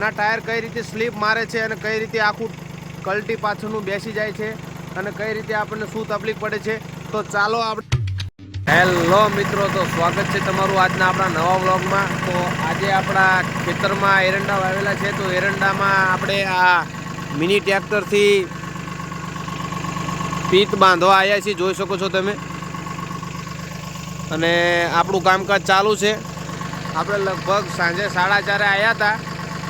ના ટાયર કઈ રીતે સ્લીપ મારે છે અને કઈ રીતે આખું કલટી પાછળનું બેસી જાય છે અને કઈ રીતે આપણને શું તકલીફ પડે છે, તો ચાલો આપણે હેલો મિત્રો, તો સ્વાગત છે તમારું આજના આપણા નવા વ્લોગમાં। તો આજે આપણા ખેતરમાં એરંડા વાવેલા છે, તો એરંડામાં આપણે આ મિની ટ્રેક્ટરથી પીત બાંધવા આવ્યા છીએ, જોઈ શકો છો તમે। અને આપણું કામકાજ ચાલુ છે। આપણે લગભગ સાંજે 4:30 આવ્યા હતા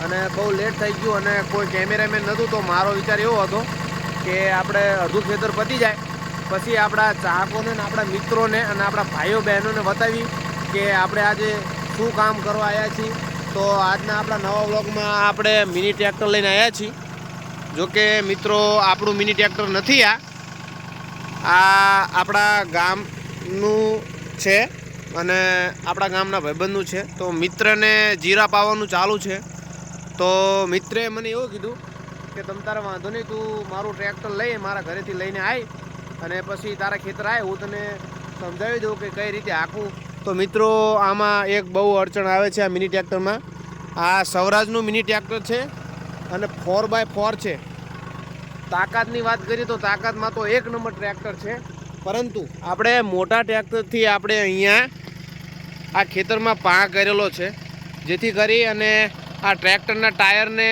અને બહુ લેટ થઈ ગયું અને કોઈ કેમેરામેન નહોતું, તો મારો વિચાર એવો હતો કે આપણે અડધું ખેતર પતી જાય પછી આપણા ચાહકોને ને આપણા મિત્રોને અને આપણા ભાઈઓ બહેનોને બતાવી કે આપણે આજે શું કામ કરવા આવ્યા છીએ। તો આજના આપણા નવા વ્લોગમાં આપણે મિની ટ્રેક્ટર લઈને આવ્યા છીએ। જોકે મિત્રો આપણું મિની ટ્રેક્ટર નથી, આ આપણા ગામનું છે અને આપણા ગામના ભાઈબંધનું છે। તો મિત્રને જીરા પાવાનું ચાલુ છે। તો મિત્રે મને એવું કીધું કે તમ તારે વાંધો નહીં, તું મારું ટ્રેક્ટર લઈ મારા ઘરેથી લઈને આવી અને પછી તારા ખેતર આવે, હું તને સમજાવી દઉં કે કઈ રીતે હાંકું। તો મિત્રો આમાં એક બહુ અડચણ આવે છે આ મિની ટ્રેક્ટરમાં। આ સ્વરાજનું મિની ટ્રેક્ટર છે અને 4x4 છે। તાકાતની વાત કરીએ તો તાકાતમાં તો એક નંબર ટ્રેક્ટર છે, પરંતુ આપણે મોટા ટ્રેક્ટરથી આપણે અહીંયા આ ખેતરમાં પા કરેલો છે, જેથી કરી અને આ ટ્રેક્ટરના ટાયરને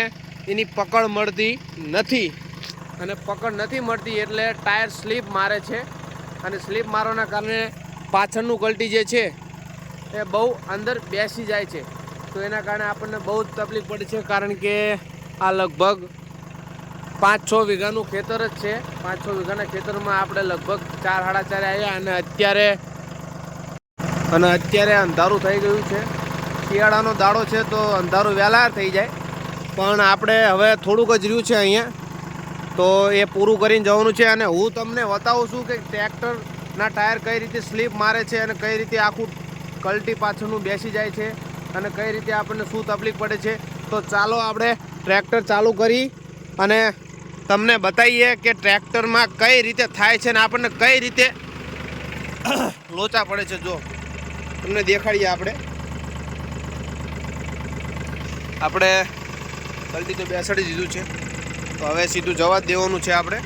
એની પકડ મળતી નથી અને પકડ નથી મળતી એટલે ટાયર સ્લીપ મારે છે અને સ્લીપ મારવાના કારણે પાછળનું કલટી જે છે એ બહુ અંદર બેસી જાય છે। તો એના કારણે આપણને બહુ જ તકલીફ પડે છે, કારણ કે આ લગભગ 5-6 વીઘાનું ખેતર જ છે। 5-6 વીઘાના ખેતરમાં આપણે લગભગ 4-4:30 આવ્યા અને અત્યારે અંધારું થઈ ગયું છે। શિયાળાનો દાડો છે તો અંધારું વહેલા થઈ જાય, પણ આપણે હવે થોડુંક જ રહ્યું છે અહીંયા, તો એ પૂરું કરીને જવાનું છે। અને હું તમને બતાવું છું કે ટ્રેક્ટરના ટાયર કઈ રીતે સ્લીપ મારે છે અને કઈ રીતે આખું કલટી પાછળનું બેસી જાય છે અને કઈ રીતે આપણને શું તકલીફ પડે છે। તો ચાલો આપણે ટ્રેક્ટર ચાલુ કરી અને તમને બતાવીએ કે ટ્રેક્ટરમાં કઈ રીતે થાય છે ને આપણને કઈ રીતે લોચા પડે છે। જો તમને દેખાડીએ, આપણે કલટી તો બેસાડી દીધું છે, તો હવે સીધું જવા જ દેવાનું છે આપણે।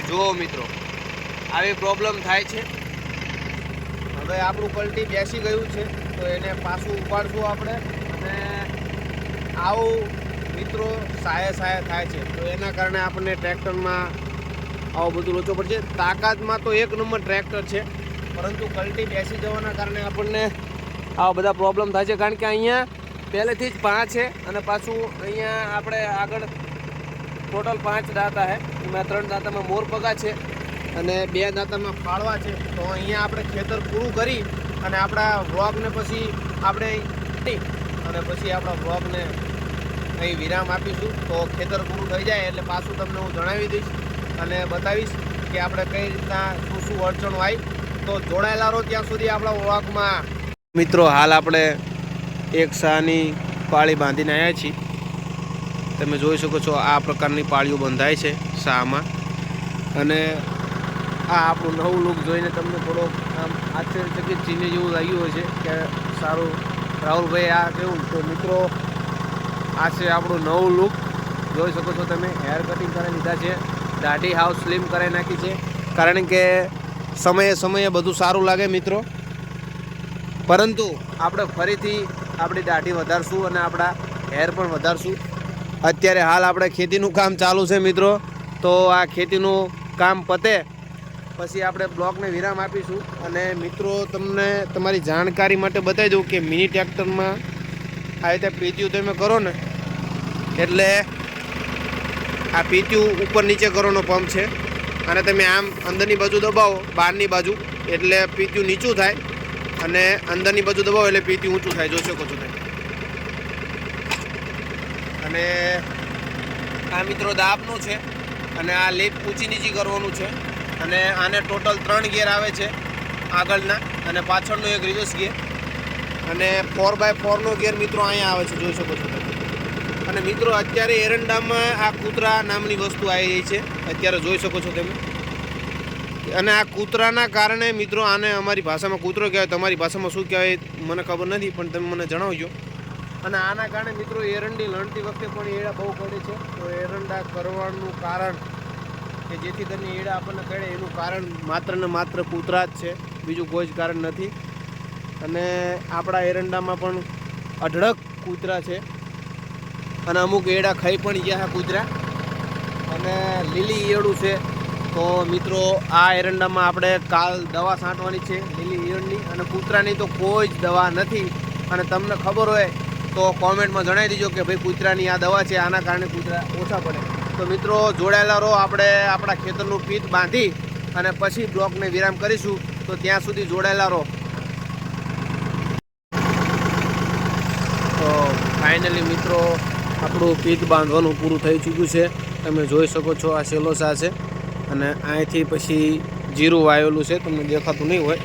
જો મિત્રો આવી પ્રોબ્લેમ થાય છે। હવે આપણું કલટી બેસી ગયું છે, તો એને પાછું ઉપાડશું આપણે અને આવું મિત્રો સાયે થાય છે, તો એના કારણે આપણને ટ્રેક્ટરમાં આવું બધું લોચો પડશે। તાકાતમાં તો એક નંબર ટ્રેક્ટર છે, પરંતુ કલટી બેસી જવાના કારણે આપણને આવા બધા પ્રોબ્લેમ થાય છે, કારણ કે અહીંયા પહેલેથી જ 5 છે અને પાછું અહીંયા આપણે આગળ ટોટલ 5 દાંતા છે, એમાં 3 દાંતામાં મોરપગા છે અને 2 દાંતામાં ફાળવા છે। તો અહીંયા આપણે ખેતર પૂરું કરી અને આપણા વ્લોગને પછી આપણે આપણા વ્લોગને અહીં વિરામ આપીશું। તો ખેતર પૂરું થઈ જાય એટલે પાછું તમને હું જણાવી દઈશ અને બતાવીશ કે આપણે કઈ રીતના શું અડચણો આવી। તો જોડાયેલા રહો ત્યાં સુધી આપણા વ્લોગમાં। મિત્રો હાલ આપણે એક સાની પાળી બાંધીને આવ્યા છીએ। તમે જોઈ શકો છો આ પ્રકારની પાળીઓ બંધાય છે શામાં, અને આ આપણું નવું લુક જોઈને તમને થોડોક આમ આશ્ચર્યચકિત ચિહ્ન જેવું લાગ્યું હશે કે સારું રાહુલભાઈ આ કેવું। તો મિત્રો આ છે આપણું નવું લુક, જોઈ શકો છો તમે। હેર કટિંગ કરી લીધા છે, દાઢી હાવ સ્લિમ કરાવી નાખી છે, કારણ કે સમયે બધું સારું લાગે મિત્રો, પરંતુ આપણે ફરીથી આપણી દાઢી વધારશું અને આપણા હેર પણ વધારશું। અત્યારે હાલ આપણે ખેતીનું કામ ચાલુ છે મિત્રો, તો આ ખેતીનું કામ પતે પછી આપણે બ્લોકને વિરામ આપીશું। અને મિત્રો તમને તમારી જાણકારી માટે બતાવી દઉં કે મિની ટ્રેક્ટરમાં આ રીતે પીત્યું તમે કરો ને એટલે આ પીત્યું ઉપર નીચે કરવાનો પંપ છે, અને તમે આમ અંદરની બાજુ દબાવો બહારની બાજુ એટલે પીત્યું નીચું થાય અને અંદરની બાજુ દબાવો એટલે પીત્યું ઊંચું થાય, જોઈ શકો છો તમે। અને આ મિત્રો દાબનું છે, અને આ લીપ ઊંચી નીચી કરવાનું છે. અને આને ટોટલ 3 ગિયર આવે છે, આગળના અને પાછળનો એક રિવર્સ ગિયર. અને 4x4 નો ગિયર મિત્રો અહીંયા આવે છે, જોઈ શકો છો તમે. અને મિત્રો અત્યારે એરંડામાં આ કૂતરા નામની વસ્તુ આવી રહી છે, અત્યારે જોઈ શકો છો તમે. અને આ કૂતરાના કારણે મિત્રો, આને અમારી ભાષામાં કૂતરો કહેવાય, તમારી ભાષામાં શું કહેવાય મને ખબર નથી, પણ તમે મને જણાવજો. અને આના કારણે મિત્રો એરંડી લણતી વખતે પણ એડા બહુ કરે છે. તો એરંડા કરવાનું કારણ કે જેથી કરીને એડા આપણને કરે, એનું કારણ માત્ર ને માત્ર કૂતરા જ છે, બીજું કોઈ જ કારણ નથી. અને આપણા એરંડામાં પણ અઢળક કૂતરા છે અને અમુક એડા ખાઈ પણ ગયા કૂતરા. અને લીલી ઈયળું છે. તો મિત્રો આ એરંડામાં આપણે કાલ દવા છાંટવાની છે લીલી ઈયળની, અને કૂતરાની તો કોઈ જ દવા નથી. અને તમને ખબર હોય તો કોમેન્ટમાં જણાવી દીજો કે ભાઈ કૂતરાની આ દવા છે, આના કારણે કૂતરા ઓછા પડે. તો મિત્રો જોડાયેલા રહો. આપણે આપણા ખેતરનું પીત બાંધી અને પછી બ્લોગને વિરામ કરીશું, તો ત્યાં સુધી જોડાયેલા રહો. તો ફાઇનલી મિત્રો આપણું પીત બાંધવાનું પૂરું થઈ ચૂક્યું છે. તમે જોઈ શકો છો આ સેલોસા છે, અને અહીંથી પછી જીરું વાયેલું છે. તમને દેખાતું નહીં હોય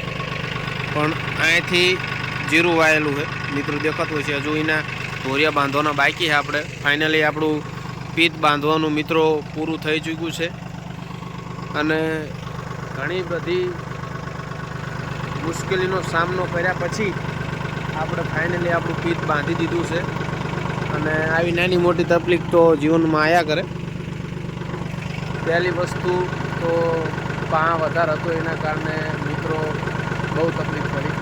પણ અહીંથી જીરું વાયેલું છે મિત્રો, દેખાતું હોય છે. હજુ એના ધોરિયા બાંધવાના બાકી છે. આપણે ફાઇનલી આપણું પીત બાંધવાનું મિત્રો પૂરું થઈ ચૂક્યું છે. અને ઘણી બધી મુશ્કેલીનો સામનો કર્યા પછી આપણે ફાઇનલી આપણું પીત બાંધી દીધું છે. અને આવી નાની મોટી તકલીફ તો જીવનમાં આવ્યા કરે. પહેલી વસ્તુ તો પા વધારે હતો, એના કારણે મિત્રો બહુ તકલીફ પડી.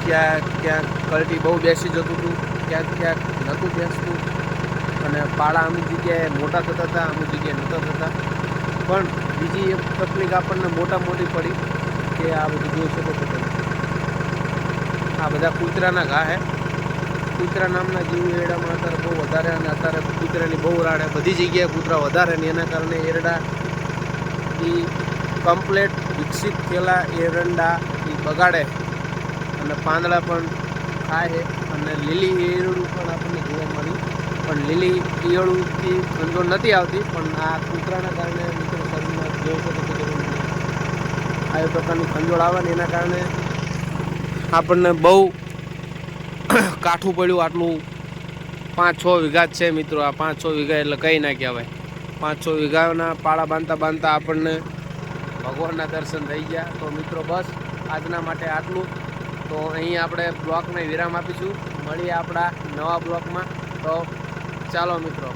ક્યાંક કલટી બહુ બેસી જતું હતું, ક્યાંક નહોતું બેસતું. અને પાળા અમુક જગ્યાએ મોટા થતા હતા, અમુક જગ્યાએ નહોતા થતા. પણ બીજી એક તકલીફ આપણને મોટી પડી કે આ બધું જોઈ શકો છો તમે. આ બધા કૂતરાના ઘા હે. કૂતરા નામના જીવ એરડામાં અત્યારે બહુ વધારે, અને અત્યારે કૂતરાની બહુ રાડ હે. બધી જગ્યાએ કૂતરા વધારે, ને એના કારણે એરડા એ કમ્પ્લેટ વિકસિત થયેલા એરંડા એ બગાડે અને પાંદડા પણ ખાય છે. અને લીલી ઈયળું પણ આપણને જોવા મળી, પણ લીલી ઈયળુંથી ખંજોળ નથી આવતી, પણ આ કૂતરાના કારણે મિત્રો શરીરમાં જોઈ શકો છો આ પ્રકારની ખંજોળ આવે ને એના કારણે આપણને બહુ કાઠું પડ્યું. આટલું 5-6 વીઘા જ છે મિત્રો. આ 5-6 વીઘા એટલે કંઈ ના કહેવાય. 5-6 વીઘાના પાળા બાંધતા આપણને ભગવાનના દર્શન થઈ ગયા. તો મિત્રો બસ આજના માટે આટલું. તો અહીં આપણે બ્લોકને વિરામ આપીશું. મળીએ આપણા નવા બ્લોકમાં. તો ચાલો મિત્રો.